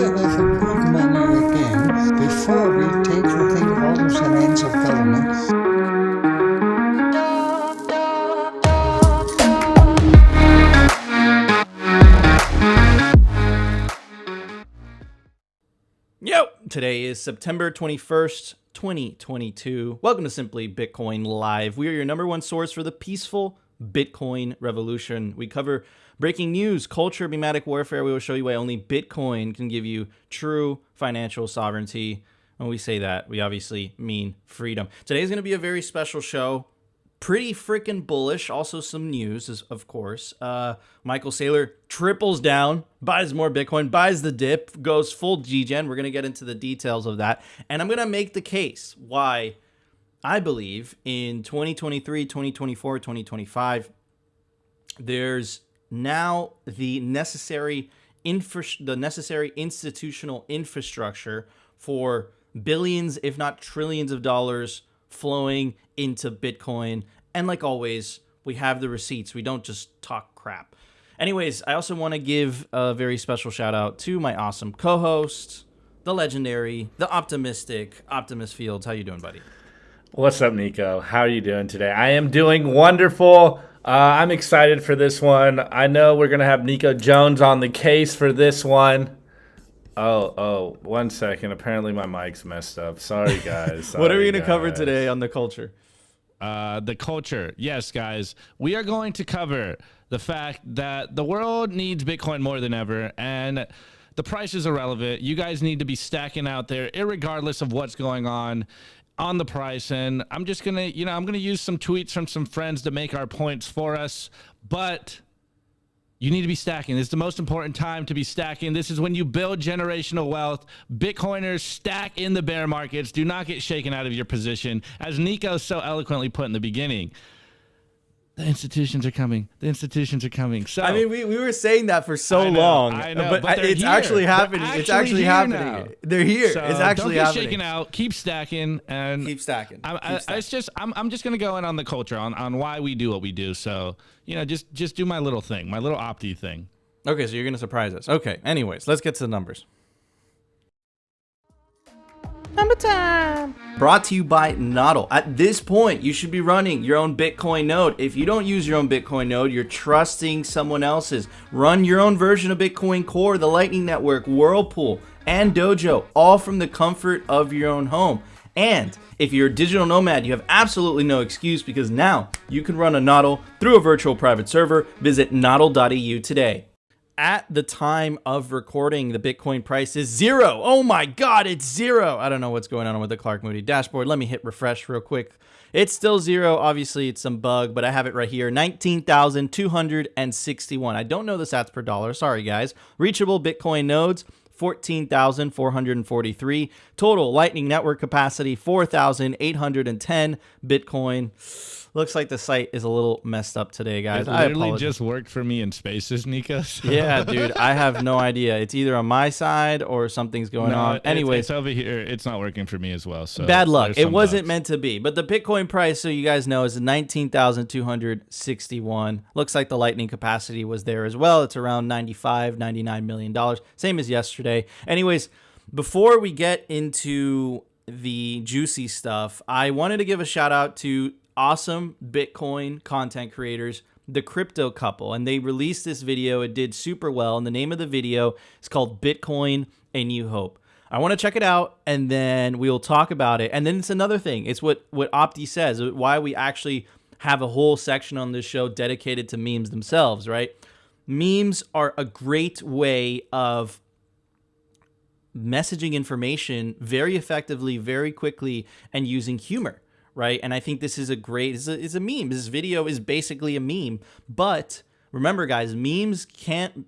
let's approve money again before we take the orders and hands of government. Yo! Today is September 21st, 2022. Welcome to Simply Bitcoin Live. We are your number one source for the peaceful Bitcoin revolution. We cover breaking news, culture, mimetic warfare. We will show you why only Bitcoin can give you true financial sovereignty. When we say that, we obviously mean freedom. Today is going to be a very special show. Pretty freaking bullish. Also some news, of course. Michael Saylor triples down, buys more Bitcoin, buys the dip, goes full G-Gen. We're going to get into the details of that. And I'm going to make the case why I believe in 2023, 2024, 2025, there's now the necessary institutional infrastructure for billions, if not trillions of dollars flowing into Bitcoin. And like always, we have the receipts. We don't just talk crap. Anyways, I also want to give a very special shout out to my awesome co-host, the legendary, the optimistic Optimus Fields. How you doing, buddy? What's up, Nico? How are you doing today? I am doing wonderful. I'm excited for this one. I know we're going to have Nico Jones on the case for this one. Oh, 1 second. Apparently my mic's messed up. Sorry, guys. What are we going to cover today on the culture? The culture. Yes, guys. We are going to cover the fact that the world needs Bitcoin more than ever, and the price is irrelevant. You guys need to be stacking out there, irregardless of what's going on the price. And I'm just going to, I'm going to use some tweets from some friends to make our points for us, but you need to be stacking. This is the most important time to be stacking. This is when you build generational wealth. Bitcoiners stack in the bear markets. Do not get shaken out of your position. As Nico so eloquently put in the beginning, the institutions are coming. The institutions are coming. So I mean, we were saying that for so long. I know, but it's here. actually happening. It's actually happening. Now. They're here. So it's actually don't get happening. shaken out. Keep stacking and keep stacking. It's just I'm just gonna go in on the culture on why we do what we do. So just do my little thing, my little opti thing. Okay, so you're gonna surprise us. Okay. Anyways, let's get to the numbers. Number time. Brought to you by NODL. At this point, you should be running your own Bitcoin node. If you don't use your own Bitcoin node, you're trusting someone else's. Run your own version of Bitcoin Core, the Lightning Network, Whirlpool, and Dojo, all from the comfort of your own home. And if you're a digital nomad, you have absolutely no excuse because now you can run a NODL through a virtual private server. Visit nodl.eu today. At the time of recording, the Bitcoin price is zero. Oh my God, it's zero. I don't know what's going on with the Clark Moody dashboard. Let me hit refresh real quick. It's still zero. Obviously, it's some bug, but I have it right here. 19,261. I don't know the sats per dollar. Sorry, guys. Reachable Bitcoin nodes, 14,443. Total Lightning Network capacity, 4,810 Bitcoin. Looks like the site is a little messed up today, guys. It literally just worked for me in Spaces, Nico. So. Yeah, dude. I have no idea. It's either on my side or something's going on. Anyways, it's over here. It's not working for me as well. So bad luck. It wasn't meant to be. But the Bitcoin price, so you guys know, is 19,261. Looks like the Lightning capacity was there as well. It's around $99 million. Same as yesterday. Anyways, before we get into the juicy stuff, I wanted to give a shout out to awesome Bitcoin content creators, the Crypto Couple, and they released this video. It did super well, and the name of the video is called Bitcoin A New Hope. I want to check it out, and then we'll talk about it. And then it's another thing. It's what Opti says, why we actually have a whole section on this show dedicated to memes themselves, right? Memes are a great way of messaging information very effectively, very quickly, and using humor. Right. And I think this is a great, it's a meme. This video is basically a meme. But remember, guys, memes can't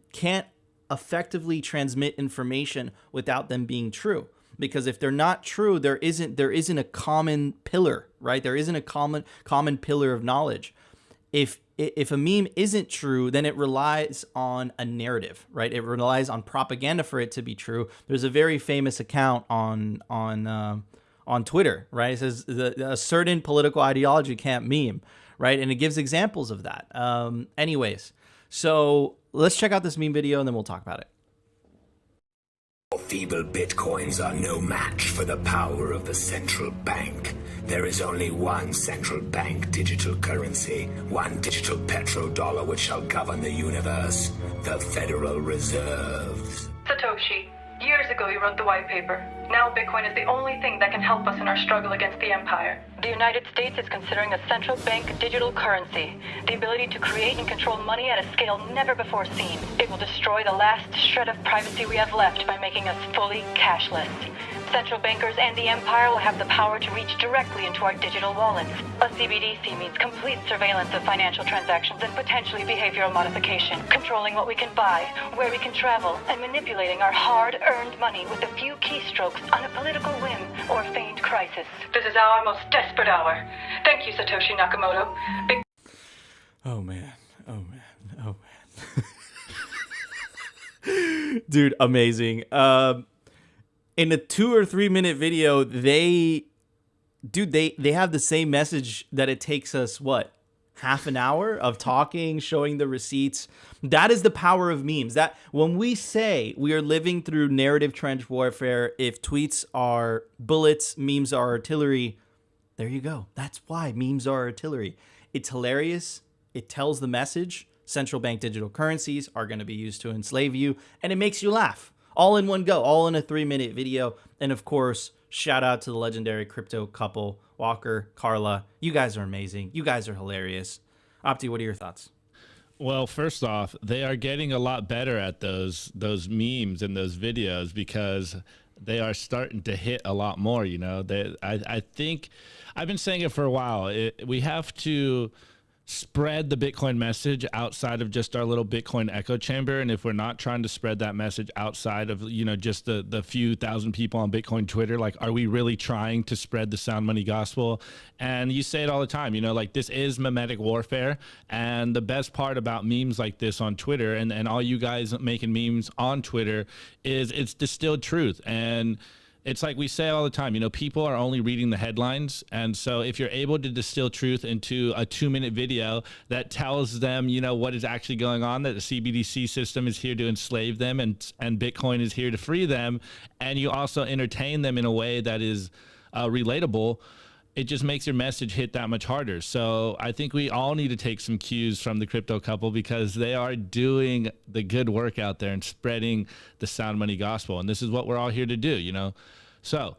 effectively transmit information without them being true. Because if they're not true, there isn't a common pillar, right? There isn't a common pillar of knowledge. If a meme isn't true, then it relies on a narrative, right? It relies on propaganda for it to be true. There's a very famous account on Twitter, right? It says a certain political ideology can't meme, right? And it gives examples of that. Anyways, so let's check out this meme video and then we'll talk about it. Feeble bitcoins are no match for the power of the central bank. There is only one central bank digital currency, one digital petrodollar which shall govern the universe, the Federal Reserve. Satoshi, years ago you wrote the white paper. Now Bitcoin is the only thing that can help us in our struggle against the empire. The United States is considering a central bank digital currency, the ability to create and control money at a scale never before seen. It will destroy the last shred of privacy we have left by making us fully cashless. Central bankers and the empire will have the power to reach directly into our digital wallets. A CBDC means complete surveillance of financial transactions and potentially behavioral modification, controlling what we can buy, where we can travel, and manipulating our hard-earned money with a few keystrokes on a political whim or feigned crisis. This is our most desperate hour. Thank you, Satoshi Nakamoto. Oh man. Dude, amazing. In a 2 or 3 minute video, they have the same message that it takes us, what, half an hour of talking, showing the receipts. That is the power of memes. That when we say we are living through narrative trench warfare, if tweets are bullets, memes are artillery, there you go. That's why memes are artillery. It's hilarious. It tells the message. Central bank digital currencies are going to be used to enslave you, and it makes you laugh. All in one go, all in a 3-minute video. And of course, shout out to the legendary crypto couple, Walker, Carla. You guys are amazing. You guys are hilarious. Opti, what are your thoughts? Well, first off, they are getting a lot better at those memes and those videos because they are starting to hit a lot more, you know. I think I've been saying it for a while. We have to spread the Bitcoin message outside of just our little Bitcoin echo chamber. And if we're not trying to spread that message outside of, you know, just the few thousand people on Bitcoin Twitter, like, are we really trying to spread the sound money gospel? And you say it all the time, you know, like, this is mimetic warfare. And the best part about memes like this on Twitter and all you guys making memes on Twitter is it's distilled truth. And it's like we say all the time, you know, people are only reading the headlines. And so if you're able to distill truth into a 2-minute video that tells them, you know, what is actually going on, that the CBDC system is here to enslave them and Bitcoin is here to free them, and you also entertain them in a way that is relatable, it just makes your message hit that much harder. So I think we all need to take some cues from the crypto couple because they are doing the good work out there and spreading the sound money gospel. And this is what we're all here to do, you know? So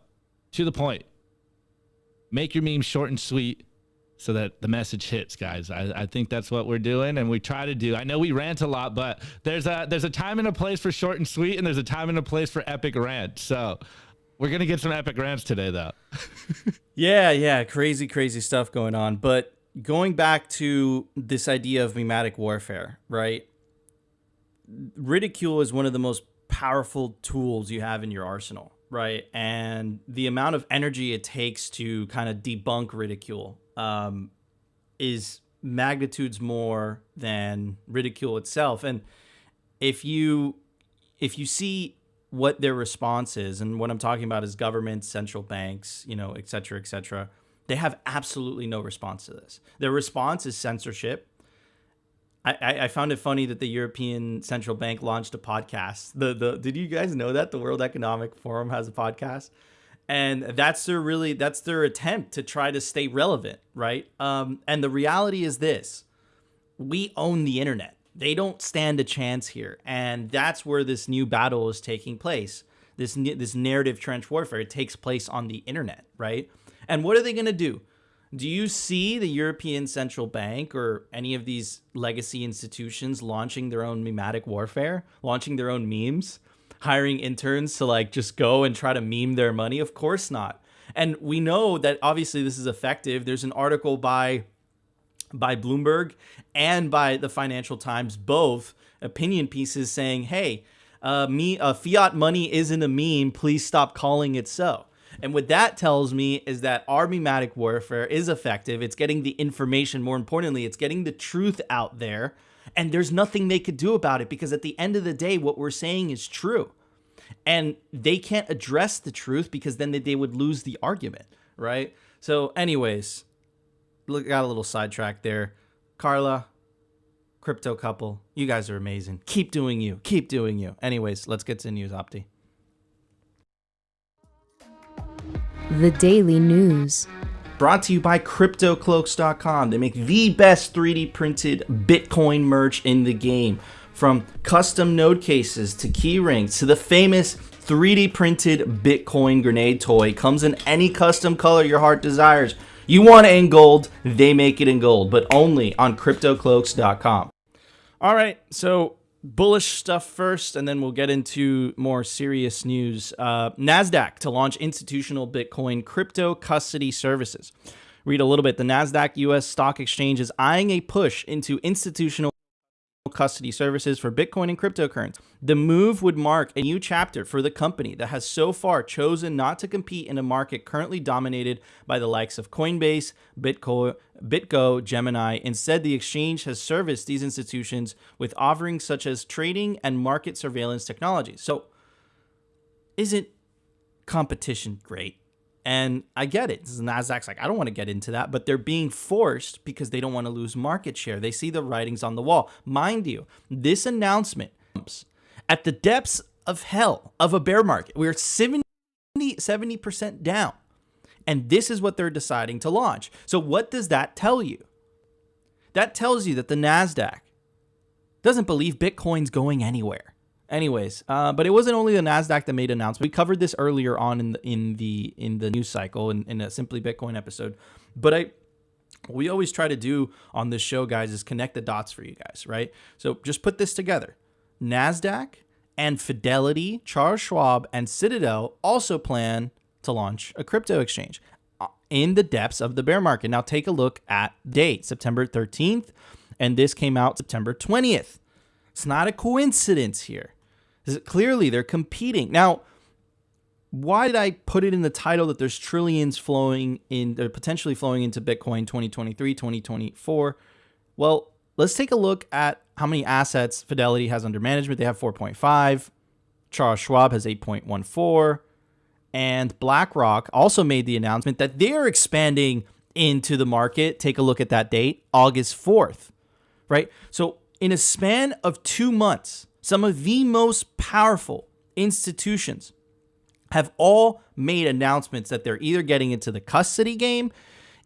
to the point, make your memes short and sweet so that the message hits, guys. I think that's what we're doing and we try to do. I know we rant a lot, but there's a time and a place for short and sweet, and there's a time and a place for epic rant. So we're going to get some epic rants today, though. Yeah. Crazy stuff going on. But going back to this idea of memetic warfare, right? Ridicule is one of the most powerful tools you have in your arsenal, right? And the amount of energy it takes to kind of debunk ridicule is magnitudes more than ridicule itself. And if you see what their response is, and what I'm talking about is governments, central banks, you know, et cetera, they have absolutely no response to this. Their response is censorship. I found it funny that the European Central Bank launched a podcast. Did you guys know that the World Economic Forum has a podcast? And that's their attempt to try to stay relevant, right? And the reality is this: we own the internet. They don't stand a chance here. And that's where this new battle is taking place. This narrative trench warfare, it takes place on the internet, right? And what are they going to do? Do you see the European Central Bank or any of these legacy institutions launching their own memetic warfare, launching their own memes, hiring interns to like just go and try to meme their money? Of course not. And we know that obviously this is effective. There's an article by Bloomberg and by the Financial Times, both opinion pieces saying, hey, fiat money isn't a meme. Please stop calling it so. And what that tells me is that our memetic warfare is effective. It's getting the information. More importantly, it's getting the truth out there. And there's nothing they could do about it because at the end of the day, what we're saying is true. And they can't address the truth because then they would lose the argument, right? So anyways, got a little sidetracked there. Carla, crypto couple, you guys are amazing. Keep doing you. Anyways, let's get to news, Opti. The Daily News. Brought to you by CryptoCloaks.com. They make the best 3D printed Bitcoin merch in the game. From custom node cases to key rings to the famous 3D printed Bitcoin grenade toy. Comes in any custom color your heart desires. You want it in gold, they make it in gold, but only on CryptoCloaks.com. All right, so bullish stuff first, and then we'll get into more serious news. Nasdaq to launch institutional Bitcoin crypto custody services. Read a little bit. The Nasdaq U.S. Stock Exchange is eyeing a push into institutional custody services for Bitcoin and cryptocurrency. The move would mark a new chapter for the company that has so far chosen not to compete in a market currently dominated by the likes of Coinbase, BitGo, Gemini. Instead, the exchange has serviced these institutions with offerings such as trading and market surveillance technologies. So, isn't competition great? And I get it. Nasdaq's like, I don't want to get into that, but they're being forced because they don't want to lose market share. They see the writings on the wall. Mind you, this announcement comes at the depths of hell of a bear market. We're 70% down. And this is what they're deciding to launch. So what does that tell you? That tells you that the Nasdaq doesn't believe Bitcoin's going anywhere. Anyways, but it wasn't only the Nasdaq that made an announcement. We covered this earlier on in the news cycle in a Simply Bitcoin episode. But we always try to do on this show, guys, is connect the dots for you guys, right? So just put this together. Nasdaq and Fidelity, Charles Schwab, and Citadel also plan to launch a crypto exchange in the depths of the bear market. Now take a look at date, September 13th, and this came out September 20th. It's not a coincidence here. Clearly, they're competing. Now, why did I put it in the title that there's trillions flowing in, they're potentially flowing into Bitcoin 2023, 2024? Well, let's take a look at how many assets Fidelity has under management. They have 4.5. Charles Schwab has 8.14. And BlackRock also made the announcement that they're expanding into the market. Take a look at that date, August 4th, right? So in a span of 2 months, some of the most powerful institutions have all made announcements that they're either getting into the custody game,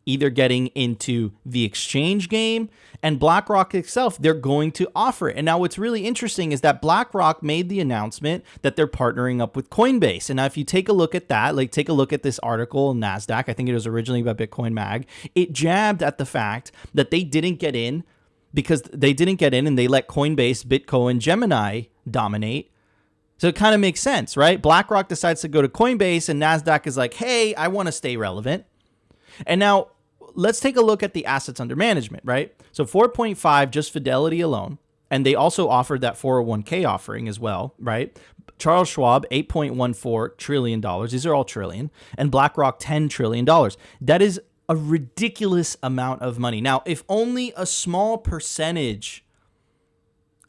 either getting into the exchange game, and BlackRock itself, they're going to offer it. And now what's really interesting is that BlackRock made the announcement that they're partnering up with Coinbase. And now if you take a look at that, like take a look at this article in Nasdaq, I think it was originally by Bitcoin Mag, it jabbed at the fact that they didn't get in because they didn't get in and they let Coinbase, BitGo, and Gemini dominate. So it kind of makes sense, right? BlackRock decides to go to Coinbase and Nasdaq is like, hey, I want to stay relevant. And now let's take a look at the assets under management, right? So 4.5, just Fidelity alone. And they also offered that 401k offering as well, right? Charles Schwab, $8.14 trillion. These are all trillion. And BlackRock, $10 trillion. That is a ridiculous amount of money. Now, if only a small percentage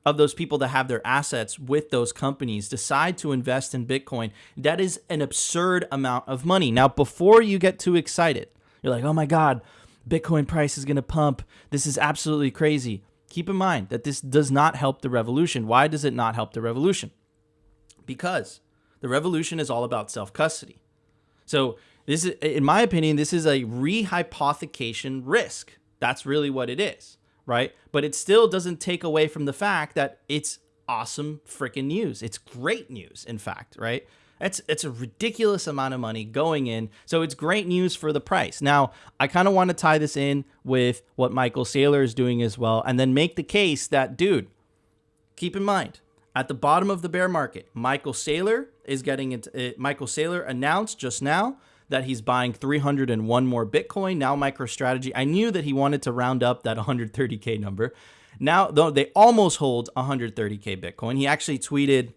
of those people that have their assets with those companies decide to invest in Bitcoin, that is an absurd amount of money. Now, before you get too excited, you're like, oh my God, Bitcoin price is going to pump. This is absolutely crazy. Keep in mind that this does not help the revolution. Why does it not help the revolution? Because the revolution is all about self-custody. So this is, in my opinion, this is a rehypothecation risk. That's really what it is, right? But it still doesn't take away from the fact that it's awesome freaking news. It's great news, in fact, right? It's a ridiculous amount of money going in. So it's great news for the price. Now, I kind of want to tie this in with what Michael Saylor is doing as well, and then make the case that, dude, keep in mind, at the bottom of the bear market, Michael Saylor is getting into Michael Saylor announced just now that he's buying 301 more Bitcoin. Now Microstrategy, I knew that he wanted to round up that 130K number. Now, though, they almost hold 130K Bitcoin. He actually tweeted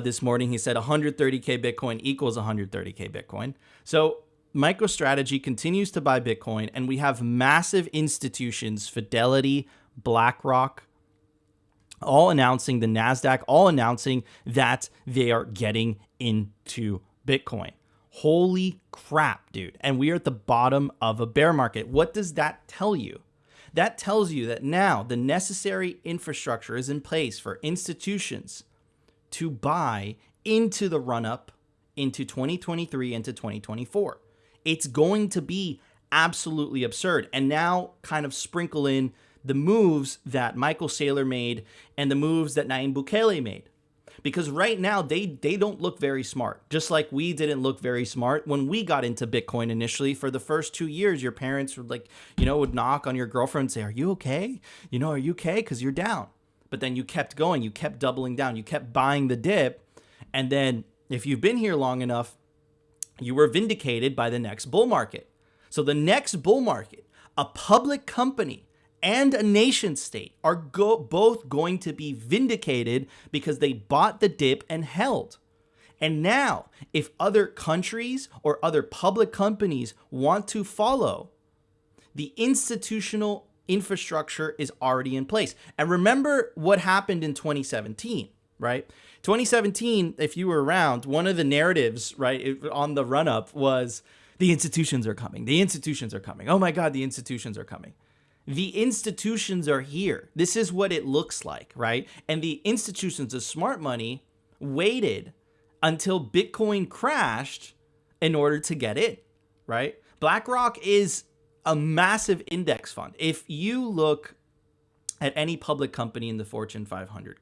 this morning, he said 130K Bitcoin equals 130K Bitcoin. So MicroStrategy continues to buy Bitcoin, and we have massive institutions, Fidelity, BlackRock, all announcing, the Nasdaq, all announcing that they are getting into Bitcoin. Holy crap, dude. And we are at the bottom of a bear market. What does that tell you? That tells you that now the necessary infrastructure is in place for institutions to buy into the run-up into 2023 into 2024. It's going to be absolutely absurd. And now kind of sprinkle in the moves that Michael Saylor made and the moves that Nayib Bukele made. Because right now, they don't look very smart. Just like we didn't look very smart when we got into Bitcoin initially. For the first 2 years, your parents would would knock on your girlfriend and say, are you okay? Are you okay? Because you're down. But then you kept going. You kept doubling down. You kept buying the dip. And then if you've been here long enough, you were vindicated by the next bull market. So the next bull market, a public company and a nation state are both going to be vindicated because they bought the dip and held. And now, if other countries or other public companies want to follow, the institutional infrastructure is already in place. And remember what happened in 2017, right? 2017, if you were around, one of the narratives, right, on the run-up was the institutions are coming. The institutions are coming. Oh my God, the institutions are coming. The institutions are here. This is what it looks like, right? And the institutions of smart money waited until Bitcoin crashed in order to get in, right? BlackRock is a massive index fund. If you look at any public company in the Fortune 500,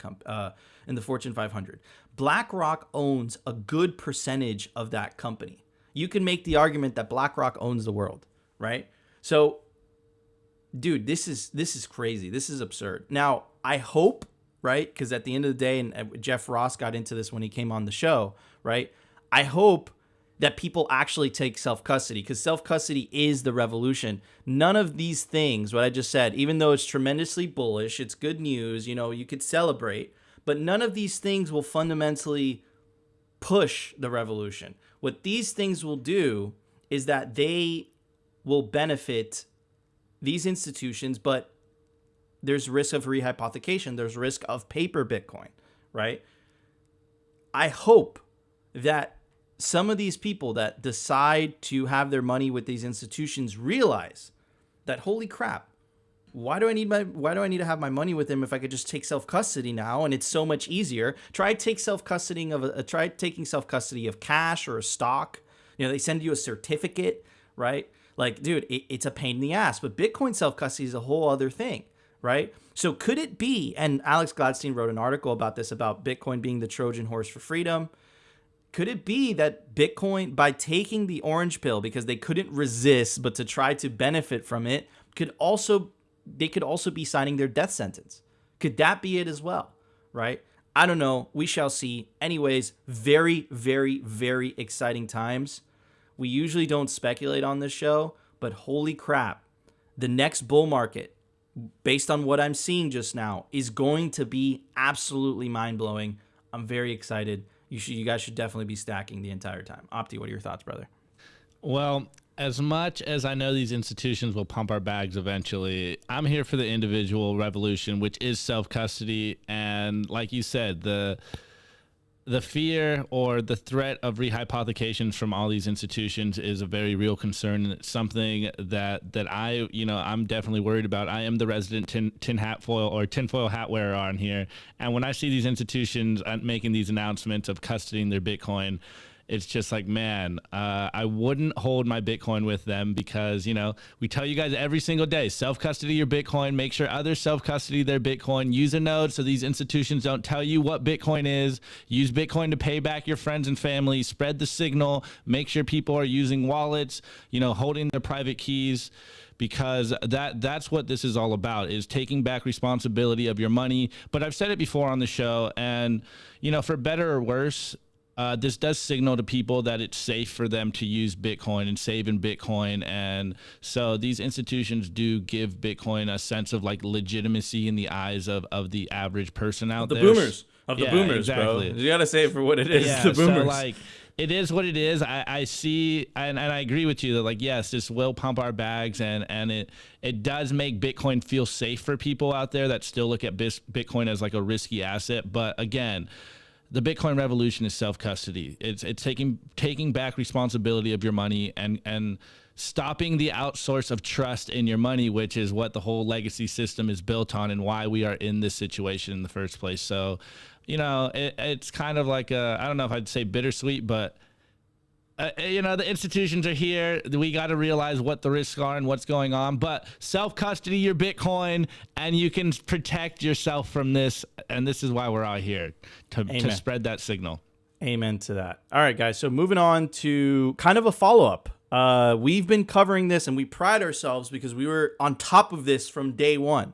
BlackRock owns a good percentage of that company. You can make the argument that BlackRock owns the world, right? So, dude, this is crazy. This is absurd. Now, I hope, right? Because at the end of the day, and Jeff Ross got into this when he came on the show, right? I hope that people actually take self-custody, because self-custody is the revolution. None of these things, what I just said, even though it's tremendously bullish, it's good news, you could celebrate, but none of these things will fundamentally push the revolution. What these things will do is that they will benefit these institutions, but there's risk of rehypothecation. There's risk of paper Bitcoin, right? I hope that some of these people that decide to have their money with these institutions realize that, holy crap, why do I need to have my money with them if I could just take self-custody now and it's so much easier? Try taking self-custody of cash or a stock. They send you a certificate, right? Like, dude, it's a pain in the ass. But Bitcoin self-custody is a whole other thing, right? So could it be, and Alex Gladstein wrote an article about this, about Bitcoin being the Trojan horse for freedom. Could it be that Bitcoin, by taking the orange pill because they couldn't resist but to try to benefit from it, they could also be signing their death sentence? Could that be it as well, right? I don't know. We shall see. Anyways, very, very, very exciting times. We usually don't speculate on this show, but holy crap, the next bull market, based on what I'm seeing just now, is going to be absolutely mind-blowing. I'm very excited. You guys should definitely be stacking the entire time. Opti, what are your thoughts, brother? Well, as much as I know these institutions will pump our bags eventually, I'm here for the individual revolution, which is self-custody. And like you said, the fear or the threat of rehypothecations from all these institutions is a very real concern. And it's something that I'm definitely worried about. I am the resident tinfoil hat wearer on here. And when I see these institutions making these announcements of custodying their Bitcoin, it's just like, man, I wouldn't hold my Bitcoin with them because, we tell you guys every single day, self-custody your Bitcoin, make sure others self-custody their Bitcoin, use a node so these institutions don't tell you what Bitcoin is, use Bitcoin to pay back your friends and family, spread the signal, make sure people are using wallets, holding their private keys, because that's what this is all about, is taking back responsibility of your money. But I've said it before on the show, and, for better or worse, this does signal to people that it's safe for them to use Bitcoin and save in Bitcoin. And so these institutions do give Bitcoin a sense of legitimacy in the eyes of the average person out there. The boomers, exactly. bro. You got to say it for what it is. Yeah, the boomers. So it is what it is. I see, and I agree with you that yes, this will pump our bags, and it does make Bitcoin feel safe for people out there that still look at Bitcoin as a risky asset. But again, the Bitcoin revolution is self-custody. It's taking back responsibility of your money and stopping the outsource of trust in your money, which is what the whole legacy system is built on and why we are in this situation in the first place. So, it's kind of I don't know if I'd say bittersweet, but The institutions are here. We got to realize what the risks are and what's going on. But self-custody your Bitcoin, and you can protect yourself from this. And this is why we're out here, to spread that signal. Amen to that. All right, guys. So moving on to kind of a follow-up. We've been covering this, and we pride ourselves because we were on top of this from day one.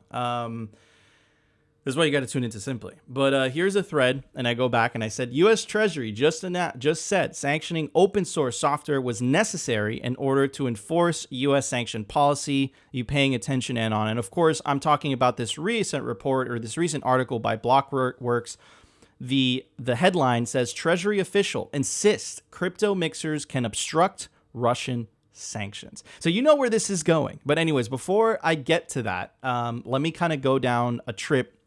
This is why you got to tune into Simply. But here's a thread, and I go back and I said, U.S. Treasury just said sanctioning open source software was necessary in order to enforce U.S. sanction policy. You paying attention in on. And of course, I'm talking about this recent report or this recent article by Blockworks. The headline says, Treasury official insists crypto mixers can obstruct Russian sanctions. So you know where this is going. But anyways, before I get to that, let me kind of go down a trip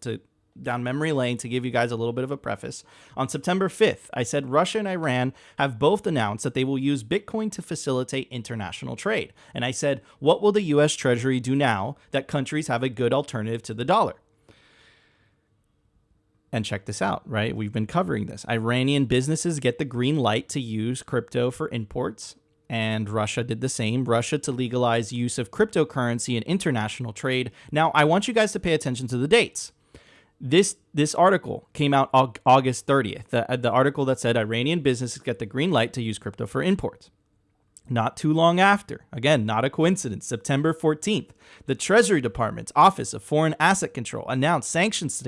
down memory lane to give you guys a little bit of a preface. On September 5th, I said Russia and Iran have both announced that they will use Bitcoin to facilitate international trade. And I said, what will the U.S. Treasury do now that countries have a good alternative to the dollar? And check this out, right? We've been covering this. Iranian businesses get the green light to use crypto for imports. And Russia did the same. Russia to legalize use of cryptocurrency in international trade. Now, I want you guys to pay attention to the dates. This article came out August 30th. The article that said Iranian businesses get the green light to use crypto for imports. Not too long after, again, not a coincidence, September 14th, the Treasury Department's Office of Foreign Asset Control announced sanctions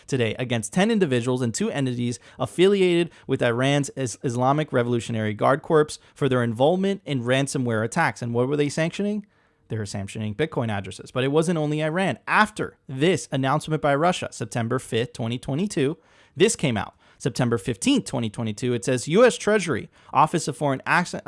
today against 10 individuals and 2 entities affiliated with Iran's Islamic Revolutionary Guard Corps for their involvement in ransomware attacks. And what were they sanctioning? They were sanctioning Bitcoin addresses. But it wasn't only Iran. After this announcement by Russia, September 5th, 2022, this came out. September 15th, 2022, it says U.S. Treasury Office of Foreign Asset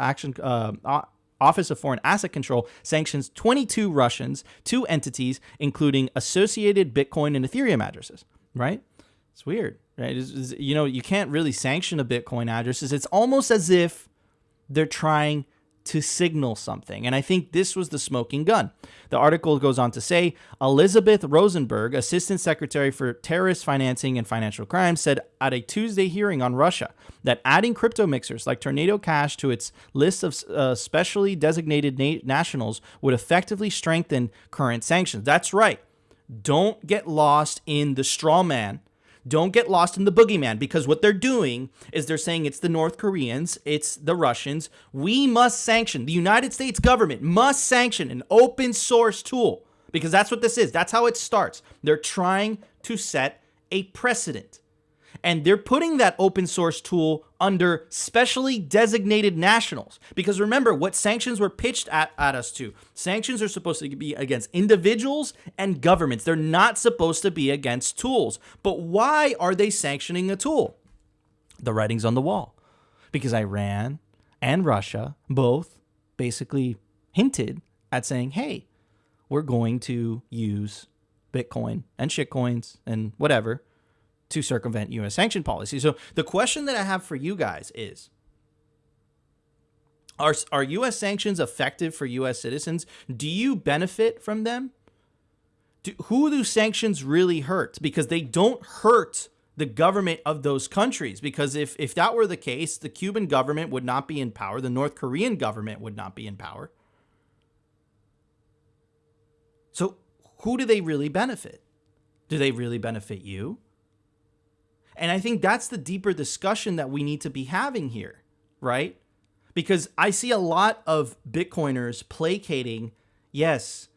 Control sanctions 22 Russians, 2 entities, including associated Bitcoin and Ethereum addresses. Right? It's weird, right? You can't really sanction a Bitcoin addresses. It's almost as if they're trying to signal something. And I think this was the smoking gun. The article goes on to say, Elizabeth Rosenberg, Assistant Secretary for Terrorist Financing and Financial Crimes, said at a Tuesday hearing on Russia that adding crypto mixers like Tornado Cash to its list of specially designated nationals would effectively strengthen current sanctions. That's right. Don't get lost in the straw man. Don't get lost in the boogeyman, because what they're doing is they're saying it's the North Koreans, it's the Russians. We must sanction, the United States government must sanction an open source tool, because that's what this is. That's how it starts. They're trying to set a precedent. And they're putting that open source tool under specially designated nationals. Because remember, what sanctions were pitched at us to. Sanctions are supposed to be against individuals and governments. They're not supposed to be against tools. But why are they sanctioning a tool? The writing's on the wall. Because Iran and Russia both basically hinted at saying, hey, we're going to use Bitcoin and shitcoins and whatever to circumvent U.S. sanction policy. So the question that I have for you guys is, are U.S. sanctions effective for U.S. citizens? Do you benefit from them? Who do sanctions really hurt? Because they don't hurt the government of those countries. Because if that were the case, the Cuban government would not be in power. The North Korean government would not be in power. So who do they really benefit? Do they really benefit you? And I think that's the deeper discussion that we need to be having here, right? Because I see a lot of Bitcoiners placating, yes,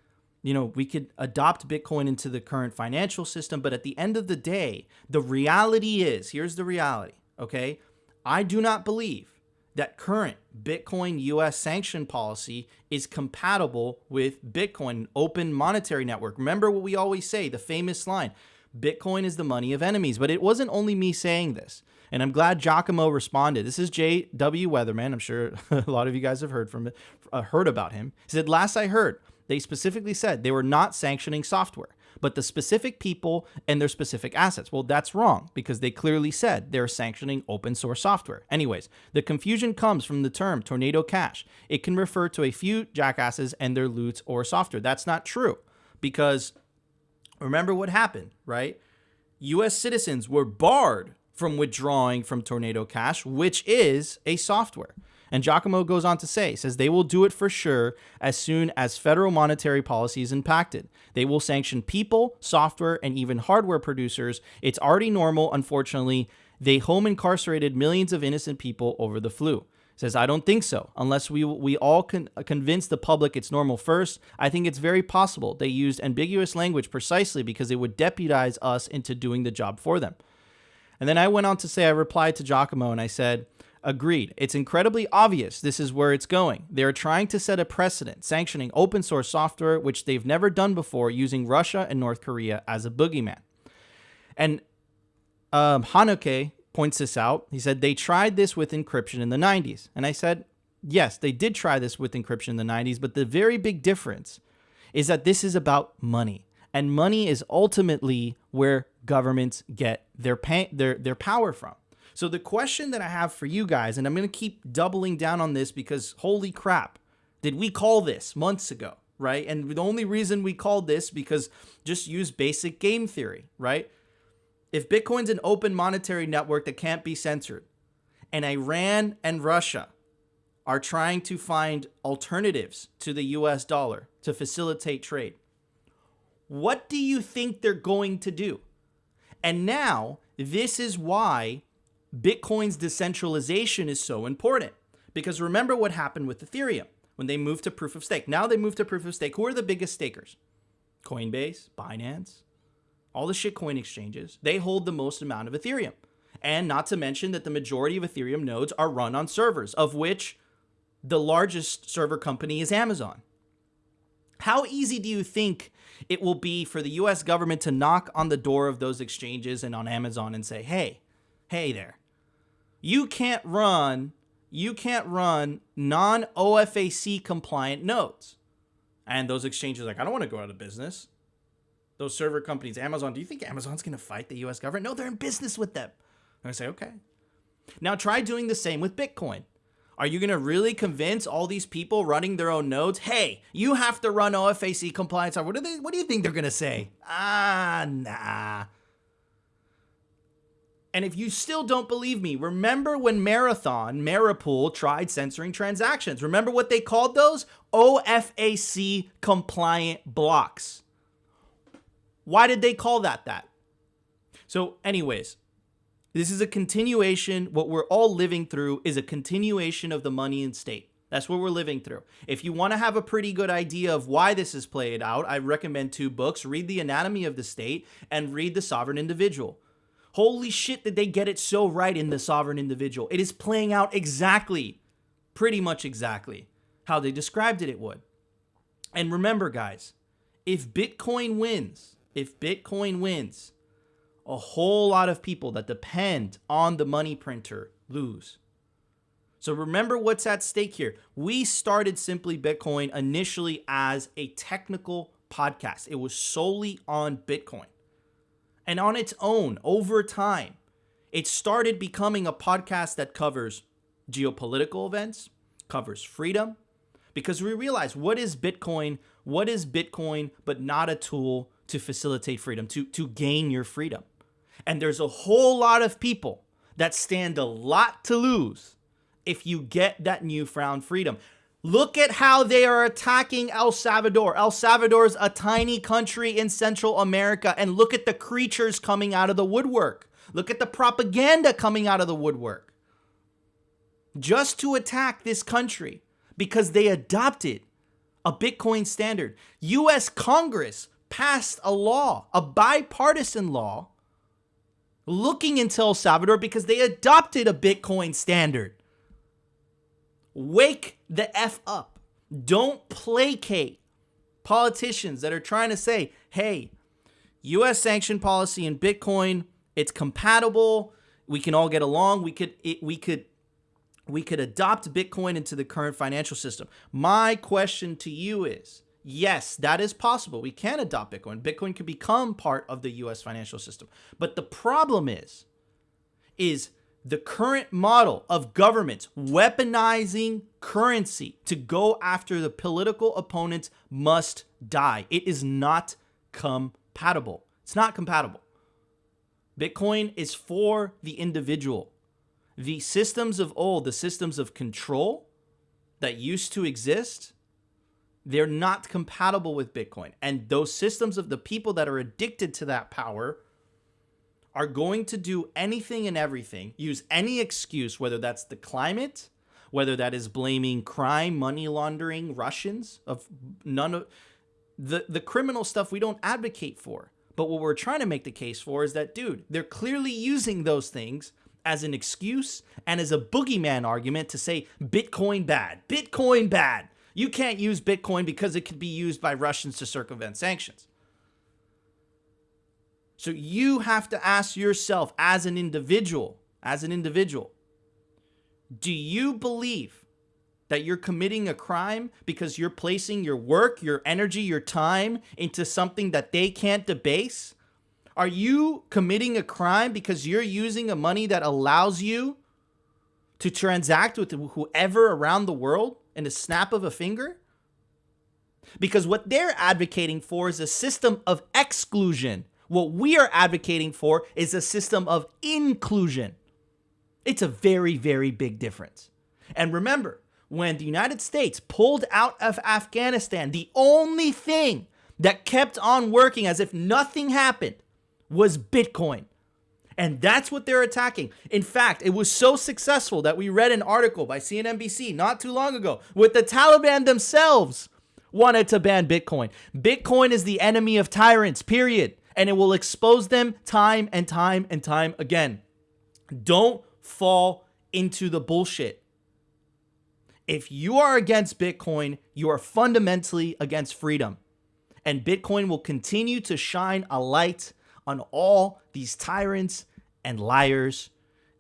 we could adopt Bitcoin into the current financial system, but at the end of the day, the reality is, here's the reality, okay? I do not believe that current Bitcoin US sanction policy is compatible with Bitcoin, open monetary network. Remember what we always say, the famous line, Bitcoin is the money of enemies. But it wasn't only me saying this. And I'm glad Giacomo responded. This is J.W. Weatherman. I'm sure a lot of you guys have heard about him. He said, last I heard, they specifically said they were not sanctioning software, but the specific people and their specific assets. Well, that's wrong, because they clearly said they're sanctioning open source software. Anyways, the confusion comes from the term Tornado Cash. It can refer to a few jackasses and their loot or software. That's not true, because remember what happened, right? U.S. citizens were barred from withdrawing from Tornado Cash, which is a software. And Giacomo goes on to say, says they will do it for sure as soon as federal monetary policy is impacted. They will sanction people, software, and even hardware producers. It's already normal, unfortunately. They home incarcerated millions of innocent people over the flu. Says, I don't think so. Unless we all convince the public it's normal first, I think it's very possible. They used ambiguous language precisely because it would deputize us into doing the job for them. And then I went on to say, I replied to Giacomo and I said, agreed. It's incredibly obvious this is where it's going. They're trying to set a precedent, sanctioning open source software, which they've never done before, using Russia and North Korea as a boogeyman. And Haneke points this out. He said, they tried this with encryption in the 90s. And I said, yes, they did try this with encryption in the 90s, but the very big difference is that this is about money. And money is ultimately where governments get their power from. So the question that I have for you guys, and I'm going to keep doubling down on this because holy crap, did we call this months ago, right? And the only reason we called this because just use basic game theory, right? If Bitcoin's an open monetary network that can't be censored, and Iran and Russia are trying to find alternatives to the US dollar to facilitate trade, what do you think they're going to do? And now, this is why Bitcoin's decentralization is so important. Because remember what happened with Ethereum when they moved to proof of stake. Now they moved to proof of stake. Who are the biggest stakers? Coinbase, Binance, all the shitcoin exchanges. They hold the most amount of Ethereum. And not to mention that the majority of Ethereum nodes are run on servers, of which the largest server company is Amazon. How easy do you think it will be for the US government to knock on the door of those exchanges and on Amazon and say, hey there, you can't run non-OFAC compliant nodes. And those exchanges are like, I don't want to go out of business. Those server companies, Amazon, do you think Amazon's going to fight the US government? No, they're in business with them. And I say, okay. Now try doing the same with Bitcoin. Are you going to really convince all these people running their own nodes, hey, you have to run OFAC compliance? What do you think they're going to say? Nah. And if you still don't believe me, remember when Marapool tried censoring transactions. Remember what they called those? OFAC compliant blocks. Why did they call that? So anyways, this is a continuation. What we're all living through is a continuation of the money and state. That's what we're living through. If you want to have a pretty good idea of why this is played out, I recommend 2 books. Read The Anatomy of the State and read The Sovereign Individual. Holy shit, did they get it so right in The Sovereign Individual. It is playing out exactly, pretty much exactly, how they described it would. And remember, guys, if Bitcoin wins, a whole lot of people that depend on the money printer lose. So remember what's at stake here. We started Simply Bitcoin initially as a technical podcast. It was solely on Bitcoin. And on its own, over time, it started becoming a podcast that covers geopolitical events, covers freedom, because we realized what is Bitcoin but not a tool to facilitate freedom, to gain your freedom. And there's a whole lot of people that stand a lot to lose if you get that newfound freedom. Look at how they are attacking El Salvador. El Salvador is a tiny country in Central America, and look at the creatures coming out of the woodwork. Look at the propaganda coming out of the woodwork. Just to attack this country because they adopted a Bitcoin standard. U.S. Congress passed a law, a bipartisan law, looking into El Salvador because they adopted a Bitcoin standard. Wake the F up. Don't placate politicians that are trying to say, hey, U.S. sanction policy and Bitcoin, it's compatible. We can all get along. We could adopt Bitcoin into the current financial system. My question to you is, yes, that is possible. We can adopt Bitcoin. Bitcoin could become part of the U.S. financial system. But the problem is the current model of governments weaponizing currency to go after the political opponents must die. It is not compatible. It's not compatible. Bitcoin is for the individual. The systems of old, the systems of control that used to exist, they're not compatible with Bitcoin. And those systems of the people that are addicted to that power are going to do anything and everything, use any excuse, whether that's the climate, whether that is blaming crime, money laundering, Russians, of none of the criminal stuff we don't advocate for. But what we're trying to make the case for is that, dude, they're clearly using those things as an excuse and as a boogeyman argument to say Bitcoin bad. Bitcoin bad. You can't use Bitcoin because it could be used by Russians to circumvent sanctions. So you have to ask yourself as an individual, do you believe that you're committing a crime because you're placing your work, your energy, your time into something that they can't debase? Are you committing a crime because you're using a money that allows you to transact with whoever around the world in a snap of a finger? Because what they're advocating for is a system of exclusion. What we are advocating for is a system of inclusion. It's a very, very big difference. And remember, when the United States pulled out of Afghanistan, the only thing that kept on working as if nothing happened was Bitcoin. And that's what they're attacking. In fact, it was so successful that we read an article by CNBC not too long ago with the Taliban themselves wanted to ban Bitcoin. Bitcoin is the enemy of tyrants, period. And it will expose them time and time and time again. Don't fall into the bullshit. If you are against Bitcoin, you are fundamentally against freedom. And Bitcoin will continue to shine a light on all these tyrants and liars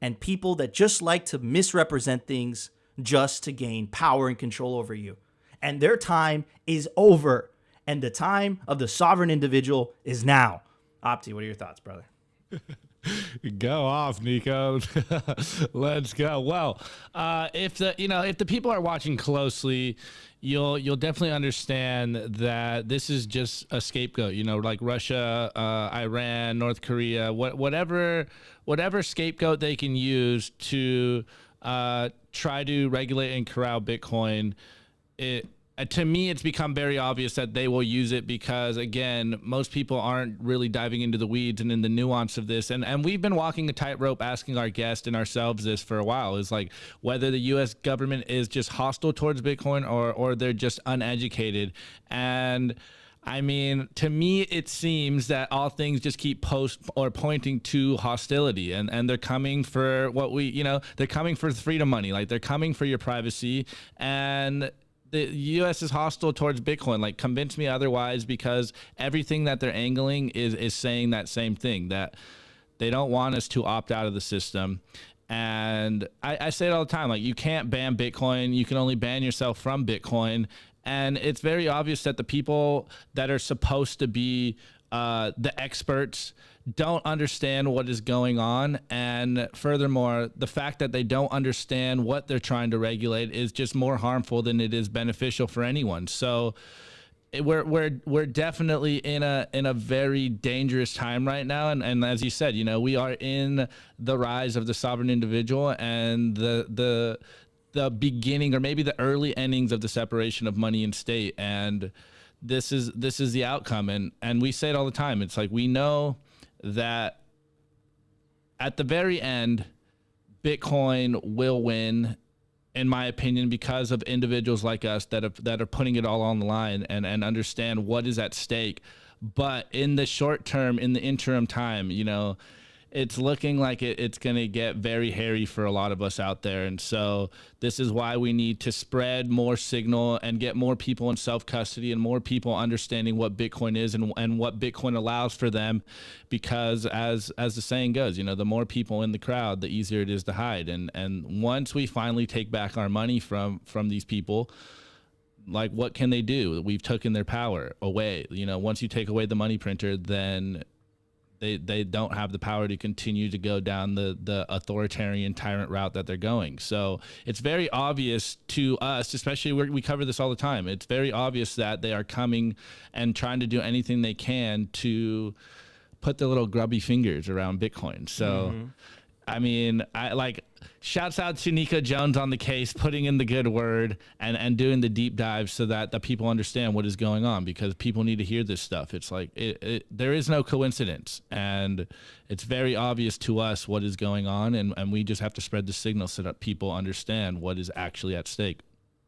and people that just like to misrepresent things just to gain power and control over you. And their time is over. And the time of the sovereign individual is now. Opti, what are your thoughts, brother? Go off, Nico. Let's go. Well, if the people are watching closely, you'll definitely understand that this is just a scapegoat. Like Russia, Iran, North Korea, whatever scapegoat they can use to try to regulate and corral Bitcoin. To me, it's become very obvious that they will use it because, again, most people aren't really diving into the weeds and in the nuance of this. And we've been walking a tightrope asking our guests and ourselves this for a while. Is like whether the U.S. government is just hostile towards Bitcoin or they're just uneducated. And I mean, to me, it seems that all things just keep pointing to hostility, and they're coming for they're coming for freedom money. Like they're coming for your privacy, and the U.S. is hostile towards Bitcoin. Like, convince me otherwise, because everything that they're angling is saying that same thing, that they don't want us to opt out of the system. And I say it all the time, like, you can't ban Bitcoin. You can only ban yourself from Bitcoin. And it's very obvious that the people that are supposed to be the experts don't understand what is going on. And furthermore, the fact that they don't understand what they're trying to regulate is just more harmful than it is beneficial for anyone. So we're definitely in a very dangerous time right now. And as you said, we are in the rise of the sovereign individual and the beginning, or maybe the early innings, of the separation of money and state. And this is the outcome. And we say it all the time. It's like, we know that at the very end, Bitcoin will win, in my opinion, because of individuals like us that are putting it all on the line and understand what is at stake. But in the short term, in the interim time, it's looking like it's going to get very hairy for a lot of us out there. And so this is why we need to spread more signal and get more people in self-custody and more people understanding what Bitcoin is and what Bitcoin allows for them. Because as the saying goes, the more people in the crowd, the easier it is to hide. And once we finally take back our money from these people, like, what can they do? We've taken their power away. Once you take away the money printer, then they don't have the power to continue to go down the authoritarian tyrant route that they're going. So it's very obvious to us, especially we cover this all the time. It's very obvious that they are coming and trying to do anything they can to put their little grubby fingers around Bitcoin. So I mean, shouts out to Nico Jones on the case, putting in the good word and doing the deep dive so that the people understand what is going on, because people need to hear this stuff. It's like there is no coincidence, and it's very obvious to us what is going on, and we just have to spread the signal so that people understand what is actually at stake.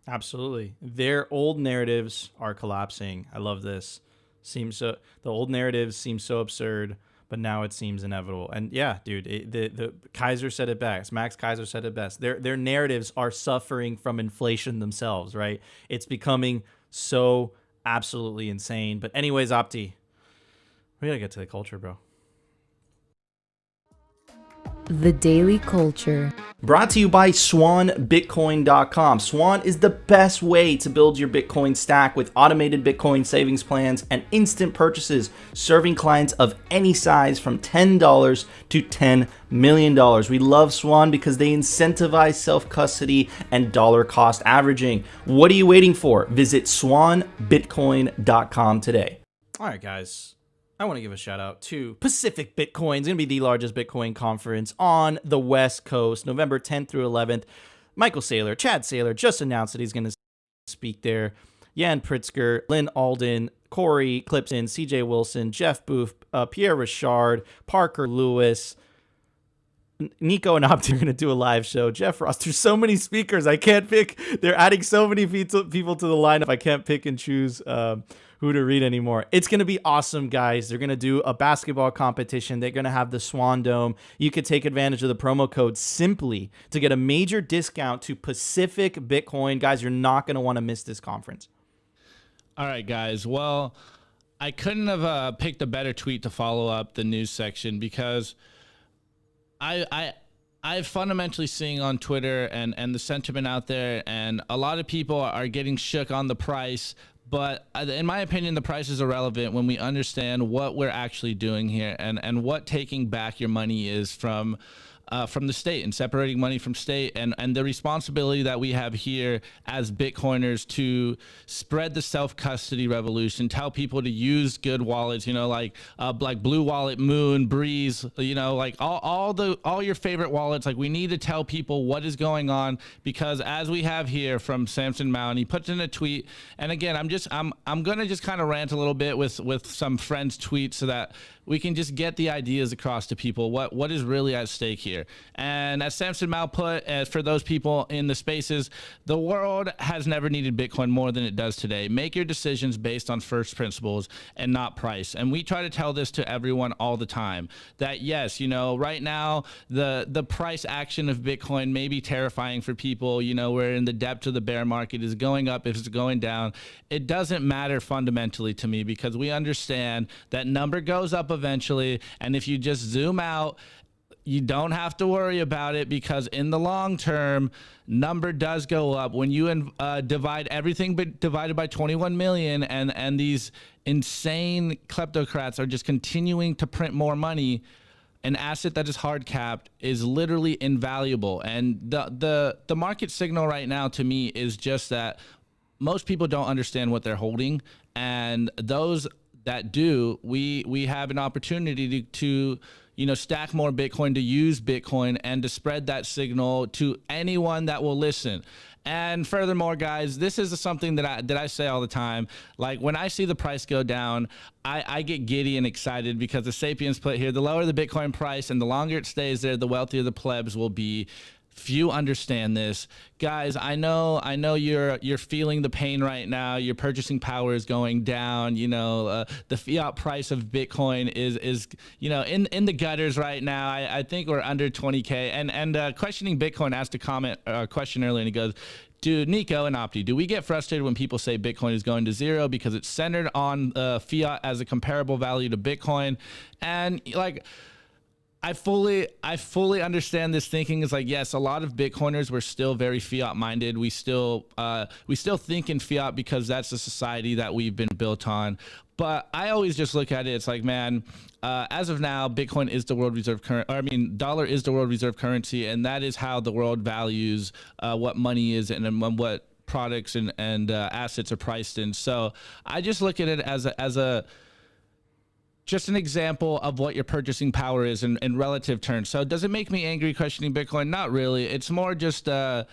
Absolutely. Their old narratives are collapsing. I love this. The old narratives seem so absurd, but now it seems inevitable. And yeah, dude, the Kaiser said it best. Max Kaiser said it best. Their narratives are suffering from inflation themselves, right? It's becoming so absolutely insane. But anyways, Opti, we gotta get to the culture, bro. The Daily Culture. Brought to you by SwanBitcoin.com. Swan is the best way to build your Bitcoin stack with automated Bitcoin savings plans and instant purchases, serving clients of any size from $10 to $10 million. We love Swan because they incentivize self-custody and dollar cost averaging. What are you waiting for? Visit SwanBitcoin.com today. All right, guys. I want to give a shout out to Pacific Bitcoin. It's going to be the largest Bitcoin conference on the West Coast, November 10th through 11th. Michael Saylor, Chad Saylor just announced that he's going to speak there. Jan Pritzker, Lynn Alden, Corey Clipson, CJ Wilson, Jeff Booth, Pierre Richard, Parker Lewis, Nico and Opti are going to do a live show. Jeff Ross, there's so many speakers. I can't pick. They're adding so many people to the lineup. I can't pick and choose who to read anymore. It's going to be awesome, guys. They're going to do a basketball competition. They're going to have the Swan Dome. You could take advantage of the promo code SIMPLY to get a major discount to Pacific Bitcoin. Guys, you're not going to want to miss this conference. All right, guys. Well, I couldn't have picked a better tweet to follow up the news section, because I've fundamentally seeing on Twitter and the sentiment out there, and a lot of people are getting shook on the price. But in my opinion, the price is irrelevant when we understand what we're actually doing here and what taking back your money is from the state, and separating money from state, and the responsibility that we have here as Bitcoiners to spread the self-custody revolution, tell people to use good wallets, like Blue Wallet, Moon, Breeze, like all your favorite wallets. Like, we need to tell people what is going on, because as we have here from Samson Mount, he puts in a tweet, and again, I'm gonna just kind of rant a little bit with some friends' tweets so that we can just get the ideas across to people, what is really at stake here. And as Samson Mount put, for those people in the spaces, the world has never needed Bitcoin more than it does today. Make your decisions based on first principles and not price. And we try to tell this to everyone all the time, that yes, right now, the price action of Bitcoin may be terrifying for people. We're in the depth of the bear market. Is going up, if it's going down. It doesn't matter fundamentally to me, because we understand that number goes up eventually, and if you just zoom out, you don't have to worry about it, because in the long term, number does go up. When you divide everything divided by 21 million, and these insane kleptocrats are just continuing to print more money, an asset that is hard capped is literally invaluable. And the market signal right now to me is just that most people don't understand what they're holding, and those that do, we have an opportunity to stack more Bitcoin, to use Bitcoin, and to spread that signal to anyone that will listen. And furthermore, guys, this is something that I say all the time. Like, when I see the price go down, I get giddy and excited, because the Sapiens put here, the lower the Bitcoin price and the longer it stays there, the wealthier the plebs will be. Few understand this, guys. I know you're feeling the pain right now. Your purchasing power is going down. The fiat price of Bitcoin is in the gutters right now. I think we're under 20K. And Questioning Bitcoin asked a question earlier, and he goes, "Dude, Nico and Opti, do we get frustrated when people say Bitcoin is going to zero because it's centered on fiat as a comparable value to Bitcoin?" And I fully understand this thinking. Is like, yes, a lot of Bitcoiners were still very fiat minded. We still think in fiat because that's the society that we've been built on. But I always just look at it. It's like, man, as of now, Bitcoin is the world reserve dollar is the world reserve currency, and that is how the world values what money is and what products and assets are priced in. So I just look at it as just an example of what your purchasing power is in relative terms. So does it make me angry questioning Bitcoin? Not really. It's more just a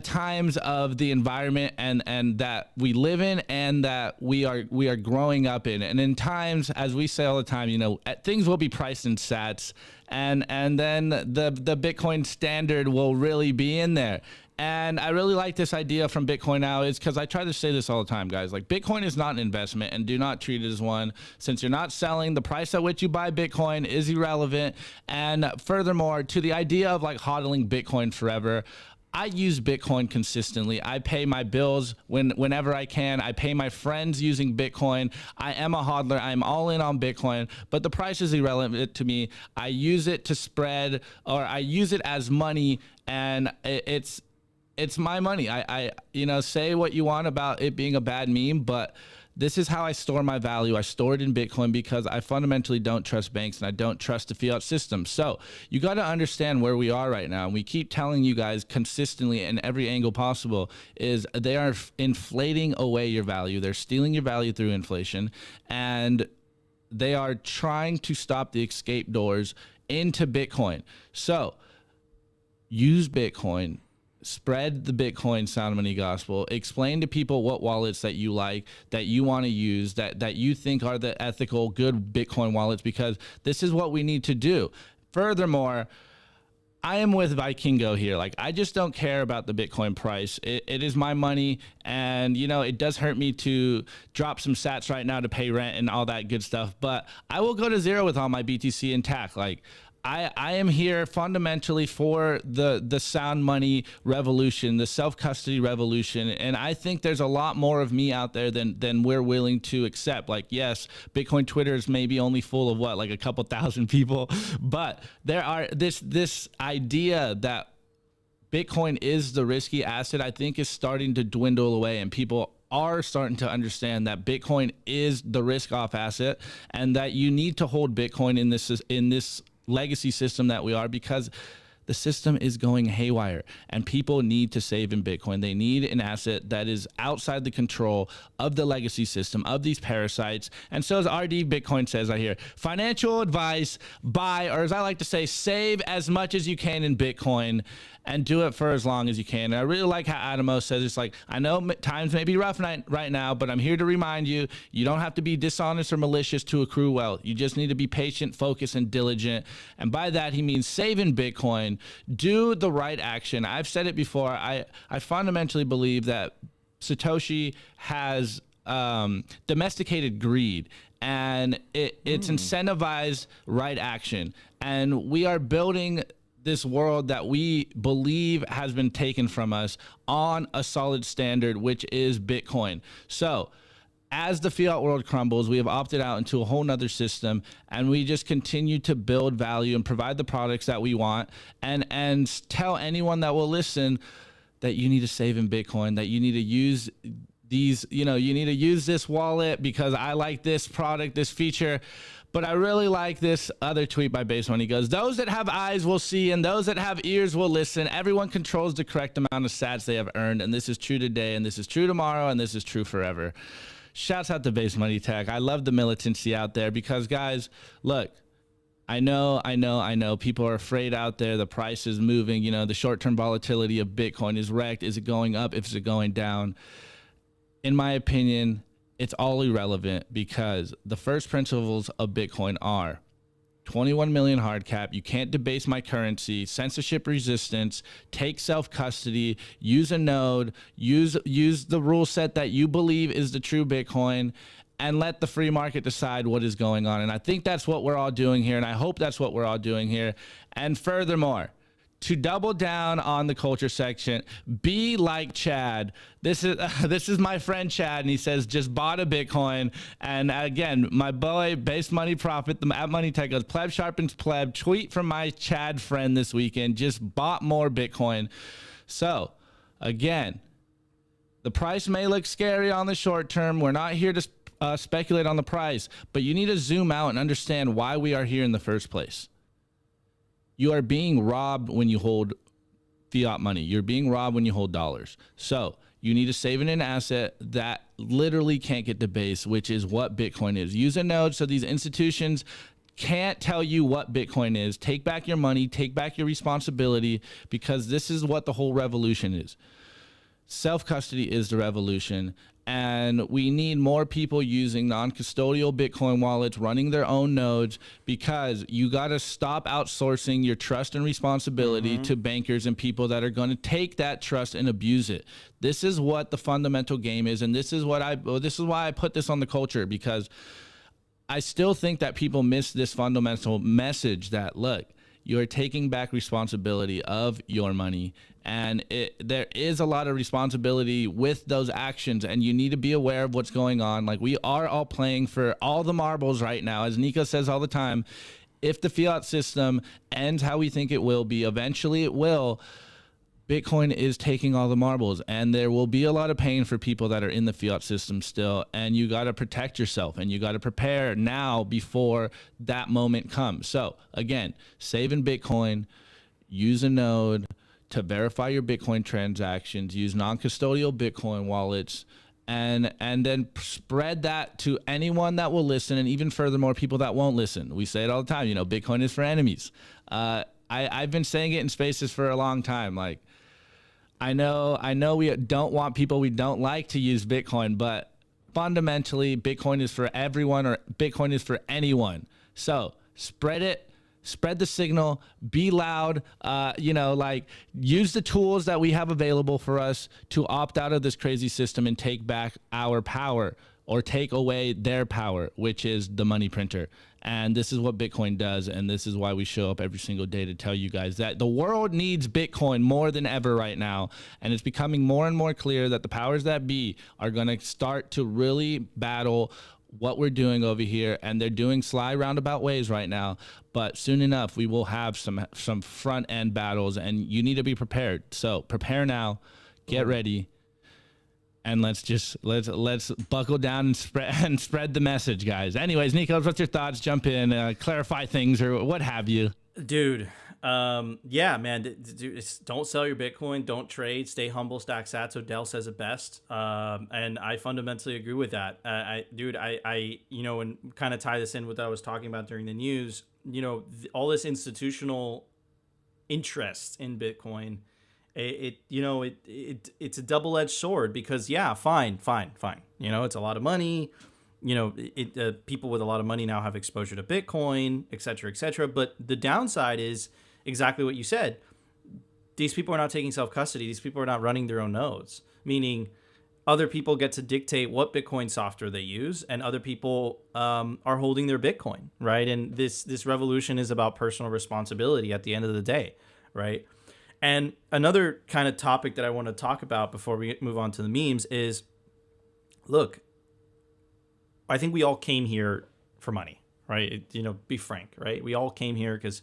times of the environment and that we live in and that we are growing up in. And in times, as we say all the time, you know, things will be priced in sats, and then the Bitcoin standard will really be in there. And I really like this idea from Bitcoin now, is because I try to say this all the time, guys. Like, Bitcoin is not an investment, and do not treat it as one. Since you're not selling, the price at which you buy Bitcoin is irrelevant. And furthermore, to the idea of like hodling Bitcoin forever, I use Bitcoin consistently. I pay my bills whenever I can. I pay my friends using Bitcoin. I am a hodler. I'm all in on Bitcoin, but the price is irrelevant to me. I use it to spread, or I use it as money, and it's my money. I you know, say what you want about it being a bad meme, but this is how I store my value. I store it in Bitcoin because I fundamentally don't trust banks and I don't trust the fiat system. So you got to understand where we are right now. And we keep telling you guys consistently in every angle possible is they are inflating away your value. They're stealing your value through inflation, and they are trying to stop the escape doors into Bitcoin. So use Bitcoin. Spread the Bitcoin sound money gospel. Explain to people what wallets that you like, that you want to use, that you think are the ethical, good Bitcoin wallets, because this is what we need to do. Furthermore, I am with Vikingo here. Like, I just don't care about the Bitcoin price. It is my money, and you know, it does hurt me to drop some sats right now to pay rent and all that good stuff, but I will go to zero with all my BTC intact. Like, I am here fundamentally for the sound money revolution, the self-custody revolution. And I think there's a lot more of me out there than we're willing to accept. Like, yes, Bitcoin Twitter is maybe only full of what, like a couple thousand people, but there are this idea that Bitcoin is the risky asset, I think, is starting to dwindle away, and people are starting to understand that Bitcoin is the risk off asset, and that you need to hold Bitcoin in this legacy system that we are, because the system is going haywire and people need to save in Bitcoin. They need an asset that is outside the control of the legacy system, of these parasites. And so as RD Bitcoin says, I hear financial advice, buy, or as I like to say, save as much as you can in Bitcoin and do it for as long as you can. And I really like how Adamo says, it's like, I know times may be rough right now, but I'm here to remind you, you don't have to be dishonest or malicious to accrue wealth. You just need to be patient, focused, and diligent. And by that, he means save in Bitcoin, do the right action. I've said it before. I fundamentally believe that Satoshi has domesticated greed, and it's incentivized right action. And we are building this world that we believe has been taken from us on a solid standard, which is Bitcoin. So as the fiat world crumbles, we have opted out into a whole nother system, and we just continue to build value and provide the products that we want, and tell anyone that will listen that you need to save in Bitcoin, that you need to use these, you need to use this wallet because I like this product, this feature. But I really like this other tweet by Baseman. He goes, those that have eyes will see, and those that have ears will listen. Everyone controls the correct amount of sats they have earned, and this is true today, and this is true tomorrow, and this is true forever. Shouts out to Base Money Tech. I love the militancy out there because, guys, look, I know people are afraid out there. The price is moving. You know, the short-term volatility of Bitcoin is wrecked. Is it going up? Is it going down? In my opinion, it's all irrelevant because the first principles of Bitcoin are 21 million hard cap. You can't debase my currency, censorship resistance, take self-custody, use a node, use the rule set that you believe is the true Bitcoin, and let the free market decide what is going on. And I think that's what we're all doing here, and I hope that's what we're all doing here. And furthermore, to double down on the culture section, be like Chad. This is my friend Chad, and he says just bought a Bitcoin. And again, my boy Base Money Profit, the at Money Tech goes pleb sharpens pleb. Tweet from my Chad friend this weekend, just bought more Bitcoin. So again, the price may look scary on the short term. We're not here to speculate on the price, but you need to zoom out and understand why we are here in the first place. You are being robbed when you hold fiat money. You're being robbed when you hold dollars. So you need to save in an asset that literally can't get debased, which is what Bitcoin is. Use a node so these institutions can't tell you what Bitcoin is. Take back your money, take back your responsibility, because this is what the whole revolution is. Self-custody is the revolution, and we need more people using non-custodial Bitcoin wallets, running their own nodes, because you got to stop outsourcing your trust and responsibility to bankers and people that are going to take that trust and abuse it. This is what the fundamental game is, and this is why I put this on the culture, because I still think that people miss this fundamental message that, look, you're taking back responsibility of your money, and there is a lot of responsibility with those actions, and you need to be aware of what's going on. Like, we are all playing for all the marbles right now. As Nico says all the time, if the fiat system ends how we think it will be, eventually it will, Bitcoin is taking all the marbles, and there will be a lot of pain for people that are in the fiat system still, and you got to protect yourself, and you got to prepare now before that moment comes. So again, save in Bitcoin, use a node to verify your Bitcoin transactions, use non-custodial Bitcoin wallets, and then spread that to anyone that will listen, and even furthermore, people that won't listen. We say it all the time, Bitcoin is for enemies. I've been saying it in spaces for a long time. Like, I know we don't want people we don't like to use Bitcoin, but fundamentally, Bitcoin is for everyone, or Bitcoin is for anyone. So spread it, spread the signal, be loud, use the tools that we have available for us to opt out of this crazy system and take back our power, or take away their power, which is the money printer. And this is what Bitcoin does, and this is why we show up every single day to tell you guys that the world needs Bitcoin more than ever right now, and it's becoming more and more clear that the powers that be are going to start to really battle what we're doing over here, and they're doing sly roundabout ways right now, but soon enough we will have some front-end battles, and you need to be prepared. So prepare now, get ready, and let's buckle down and spread the message, guys. Anyways, Nico, what's your thoughts? Jump in, clarify things, or what have you. Dude, yeah, man. Don't sell your Bitcoin. Don't trade. Stay humble. Stack sats. Odell says it best, and I fundamentally agree with that. I and kind of tie this in with what I was talking about during the news. All this institutional interest in Bitcoin. It's a double-edged sword, because fine. It's a lot of money. People with a lot of money now have exposure to Bitcoin, et cetera. But the downside is exactly what you said. These people are not taking self-custody. These people are not running their own nodes, meaning other people get to dictate what Bitcoin software they use, and other people are holding their Bitcoin, right? And this revolution is about personal responsibility at the end of the day, right? And another kind of topic that I want to talk about before we move on to the memes is, look, I think we all came here for money, right? Be frank, right? We all came here because,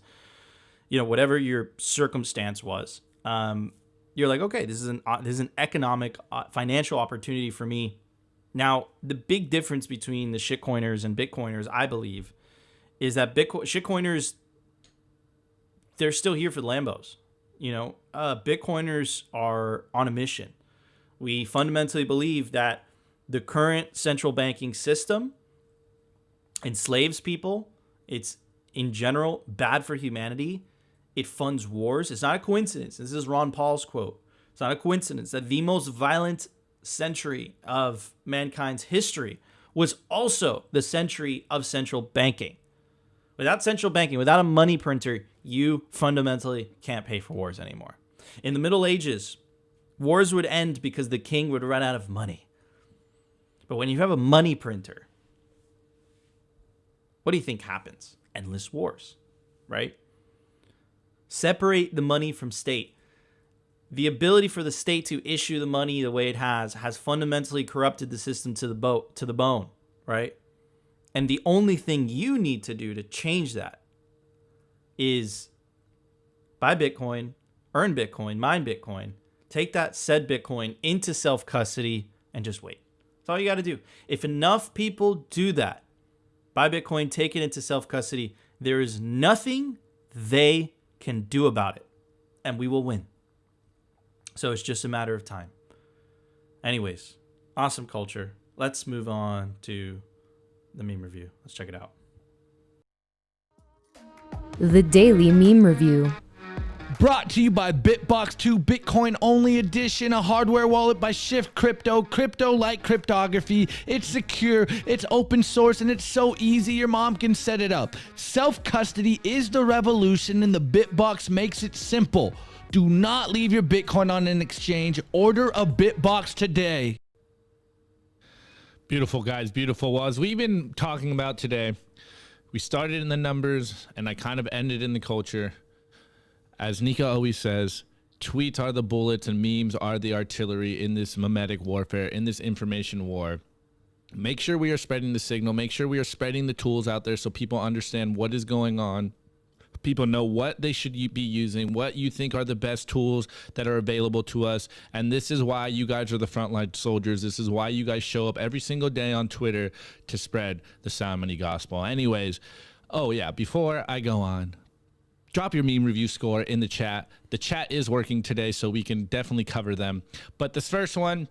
whatever your circumstance was, you're like, okay, this is an economic, financial opportunity for me. Now, the big difference between the shitcoiners and Bitcoiners, I believe, is that shitcoiners, they're still here for the Lambos. Bitcoiners are on a mission. We fundamentally believe that the current central banking system enslaves people. It's, in general, bad for humanity. It funds wars. It's not a coincidence. This is Ron Paul's quote. It's not a coincidence that the most violent century of mankind's history was also the century of central banking. Without central banking, without a money printer, you fundamentally can't pay for wars anymore. In the Middle Ages, wars would end because the king would run out of money. But when you have a money printer, what do you think happens? Endless wars, right? Separate the money from state. The ability for the state to issue the money the way it has fundamentally corrupted the system to the bone, right? And the only thing you need to do to change that is buy Bitcoin, earn Bitcoin, mine Bitcoin, take that said Bitcoin into self-custody, and just wait. That's all you got to do. If enough people do that, buy Bitcoin, take it into self-custody, there is nothing they can do about it, and we will win. So it's just a matter of time. Anyways, awesome culture. Let's move on to the meme review. Let's check it out. The Daily Meme Review. Brought to you by Bitbox 2 Bitcoin Only Edition, a hardware wallet by Shift Crypto. Crypto-like cryptography. It's secure, it's open source, and it's so easy your mom can set it up. Self-custody is the revolution, and the Bitbox makes it simple. Do not leave your Bitcoin on an exchange. Order a Bitbox today. Beautiful, guys. Beautiful. Well, as we've been talking about today, we started in the numbers, and I kind of ended in the culture. As Nika always says, tweets are the bullets and memes are the artillery in this memetic warfare, in this information war. Make sure we are spreading the signal. Make sure we are spreading the tools out there so people understand what is going on. People know what they should be using, what you think are the best tools that are available to us. And this is why you guys are the frontline soldiers. This is why you guys show up every single day on Twitter to spread the sound money gospel. Anyways, oh yeah, before I go on, drop your meme review score in the chat. The chat is working today, so we can definitely cover them. But this first one,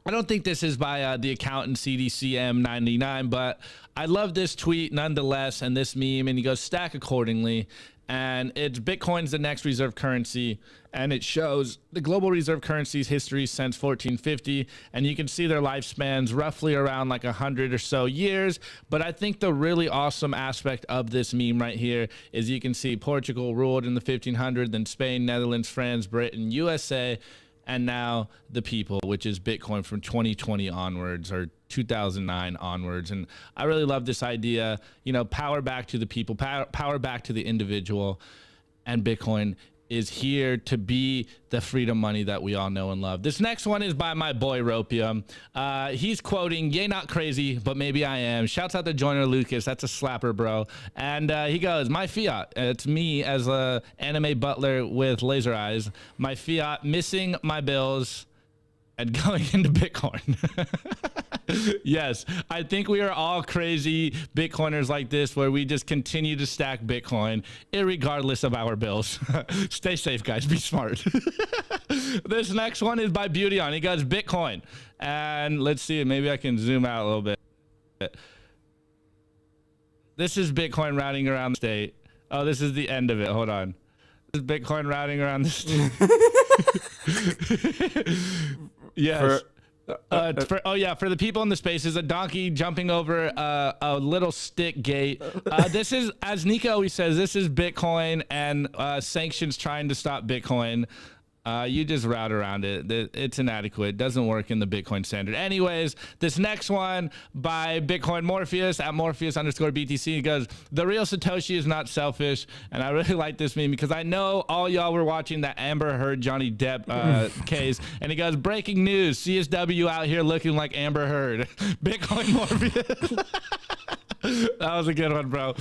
I don't think this is by the accountant CDCM99, but I love this tweet nonetheless and this meme, and he goes, stack accordingly. And it's Bitcoin's the next reserve currency, and it shows the global reserve currency's history since 1450, and you can see their lifespans roughly around like 100 or so years. But I think the really awesome aspect of this meme right here is you can see Portugal ruled in the 1500s, then Spain, Netherlands, France, Britain, USA, and now the people, which is Bitcoin from 2020 onwards, or 2009 onwards. And I really love this idea, you know, power back to the people, power back to the individual. And Bitcoin is here to be the freedom money that we all know and love. This next one is by my boy Ropium. He's quoting, "Yay, not crazy, but maybe I am." Shouts out to Joyner Lucas. That's a slapper, bro. And he goes, "My fiat." It's me as a anime butler with laser eyes. "My fiat, missing my bills and going into Bitcoin." Yes, I think we are all crazy Bitcoiners like this, where we just continue to stack Bitcoin irregardless of our bills. Stay safe, guys. Be smart. This next one is by Beauty On. He goes, Bitcoin. And let's see, maybe I can zoom out a little bit. This is Bitcoin routing around the state. Oh, this is the end of it. Hold on. This is Bitcoin routing around the state. Yes. For the people in the spaces, a donkey jumping over a little stick gate. This is, as Nika always says, this is Bitcoin and sanctions trying to stop Bitcoin. You just route around it. It's inadequate. It doesn't work in the Bitcoin standard. Anyways, this next one by Bitcoin Morpheus at Morpheus_BTC. He goes, "The real Satoshi is not selfish." And I really like this meme because I know all y'all were watching that Amber Heard Johnny Depp case. And he goes, "Breaking news, CSW out here looking like Amber Heard." Bitcoin Morpheus. That was a good one, bro.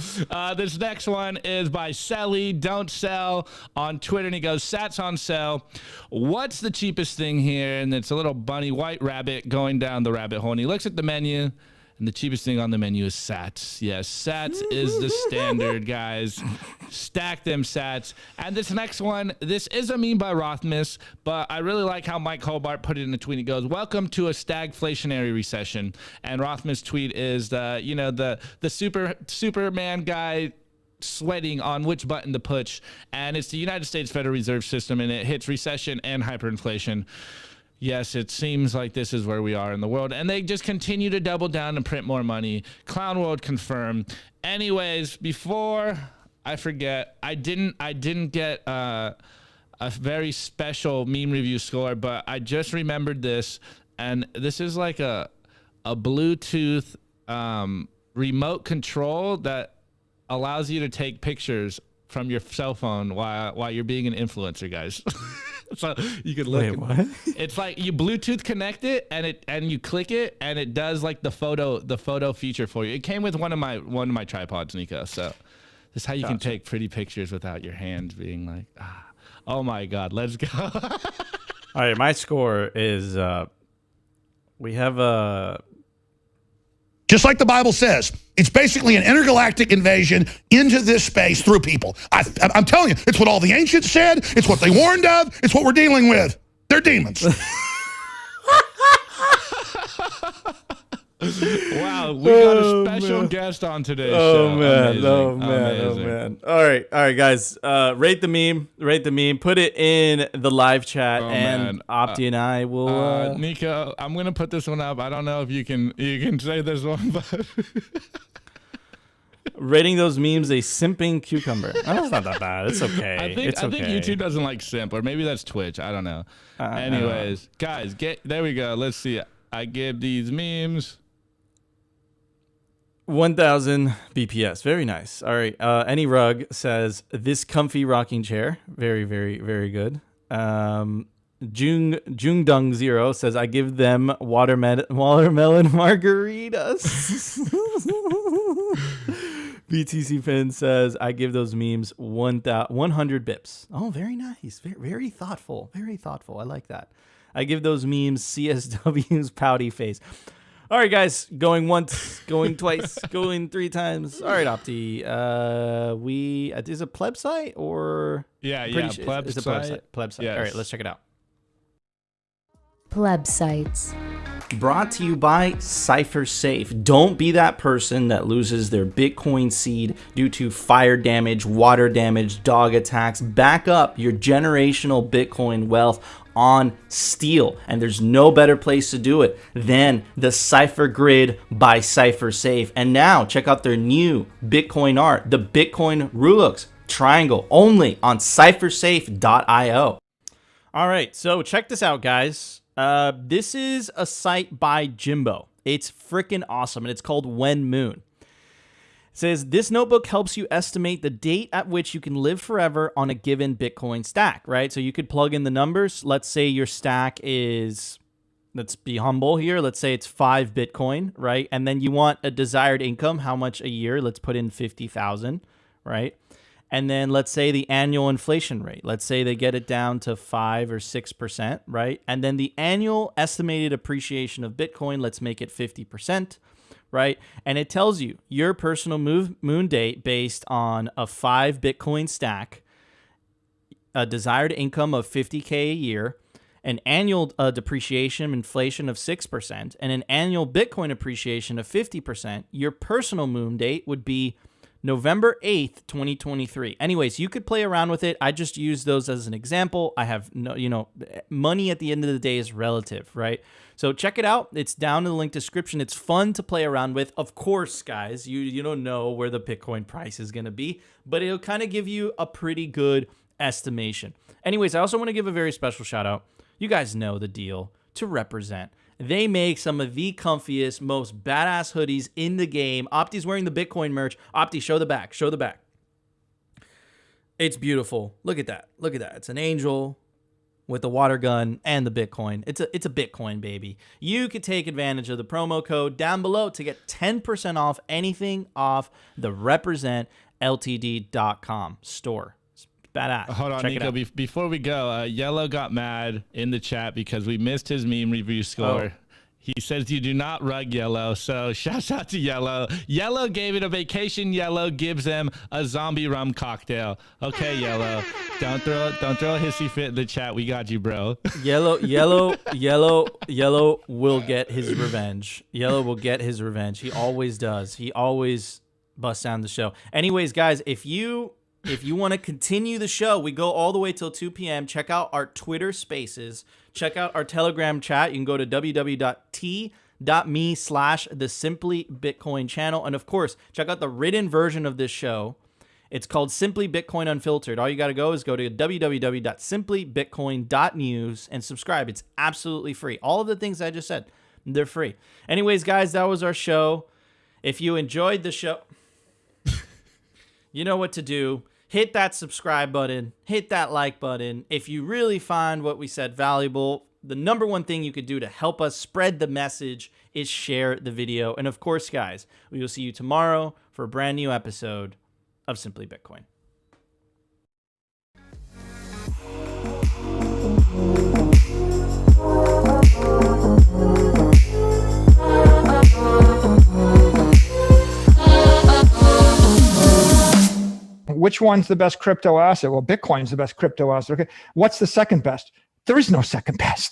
This next one is by Selly, Don't Sell, on Twitter. And he goes, "Sats on sale. What's the cheapest thing here?" And it's a little bunny white rabbit going down the rabbit hole. And he looks at the menu, and the cheapest thing on the menu is Sats. Yes, Sats is the standard, guys. Stack them Sats. And this next one, this is a meme by Rothmus, but I really like how Mike Hobart put it in a tweet. He goes, "Welcome to a stagflationary recession." And Rothmus' tweet is the Superman guy sweating on which button to push, and it's the United States Federal Reserve System, and it hits recession and hyperinflation. Yes, it seems like this is where we are in the world, and they just continue to double down and print more money. Clown World confirmed. Anyways, before I forget, I didn't get a very special meme review score, but I just remembered this, and this is like a Bluetooth remote control that allows you to take pictures from your cell phone while you're being an influencer, guys. So you could look. Wait, what? It's like you Bluetooth connect it and you click it and it does like the photo feature for you. It came with one of my tripods, Nico. So this is how you can take pretty pictures without your hands being like, oh my God, let's go. All right, my score is we have a. Just like the Bible says, it's basically an intergalactic invasion into this space through people. I'm telling you, it's what all the ancients said. It's what they warned of. It's what we're dealing with. They're demons. Wow, we got a special guest on today's show. Amazing. Amazing. All right, guys. Rate the meme. Put it in the live chat, and Opti and I will. Nico, I'm gonna put this one up. I don't know if you can say this one, but rating those memes a simping cucumber. Oh, it's not that bad. It's okay. I think YouTube doesn't like simp, or maybe that's Twitch. I don't know. Anyways, guys, there we go. Let's see. I give these memes 1,000 BPS. Very nice. All right. Any Rug says, this comfy rocking chair. Very, very, very good. Jungdung Zero says, I give them watermelon margaritas. BTC Pin says, I give those memes 100 bips. Oh, very nice. Very, very thoughtful. Very thoughtful. I like that. I give those memes CSW's pouty face. All right, guys. Going once, going twice, going 3 times. All right, Opti. Is it Plebsite or? Yeah, Plebsite. It's a Plebsite. Plebsite. Yes. All right, let's check it out. Plebsites. Brought to you by CipherSafe. Don't be that person that loses their Bitcoin seed due to fire damage, water damage, dog attacks. Back up your generational Bitcoin wealth on steel, and there's no better place to do it than the Cypher Grid by CipherSafe. And now check out their new Bitcoin art, the Bitcoin Rulux triangle, only on cyphersafe.io. All right, so check this out, guys. This is a site by Jimbo. It's freaking awesome, and it's called When Moon. It says, this notebook helps you estimate the date at which you can live forever on a given Bitcoin stack, right? So you could plug in the numbers. Let's say your stack is, let's be humble here. Let's say it's 5 Bitcoin, right? And then you want a desired income. How much a year? Let's put in 50,000, right? And then let's say the annual inflation rate. Let's say they get it down to 5 or 6%, right? And then the annual estimated appreciation of Bitcoin, let's make it 50%. Right? And it tells you your personal moon date based on a 5 Bitcoin stack, a desired income of 50K a year, an annual depreciation inflation of 6%, and an annual Bitcoin appreciation of 50%. Your personal moon date would be November 8th, 2023. Anyways, you could play around with it. I just use those as an example. I have no, money at the end of the day is relative, right? So check it out. It's down in the link description. It's fun to play around with. Of course, guys, you don't know where the Bitcoin price is going to be, but it'll kind of give you a pretty good estimation. Anyways, I also want to give a very special shout out. You guys know the deal, to Represent. They make some of the comfiest, most badass hoodies in the game. Opti's wearing the Bitcoin merch. Opti, show the back. Show the back. It's beautiful. Look at that. Look at that. It's an angel with the water gun and the Bitcoin. It's a Bitcoin, baby. You could take advantage of the promo code down below to get 10% off anything off the representltd.com store. It's badass. Hold on, Check Nico. it out. Before we go, Yellow got mad in the chat because we missed his meme review score. Oh. He says you do not rug Yellow, so shouts out to Yellow. Yellow gave it a vacation. Yellow gives them a zombie rum cocktail. Okay, Yellow, don't throw a hissy fit in the chat. We got you, bro. Yellow will get his revenge. Yellow will get his revenge. He always does. He always busts down the show. Anyways, guys, if you want to continue the show, we go all the way till 2 p.m. Check out our Twitter Spaces. Check out our Telegram chat. You can go to www.t.me/the Simply Bitcoin channel. And of course, check out the written version of this show. It's called Simply Bitcoin Unfiltered. All you got to go is go to www.simplybitcoin.news and subscribe. It's absolutely free. All of the things I just said, they're free. Anyways, guys, that was our show. If you enjoyed the show, you know what to do. Hit that subscribe button. Hit that like button. If you really find what we said valuable, the number one thing you could do to help us spread the message is share the video. And of course, guys, we will see you tomorrow for a brand new episode of Simply Bitcoin. Which one's the best crypto asset? Well, Bitcoin's the best crypto asset. Okay. What's the second best? There is no second best.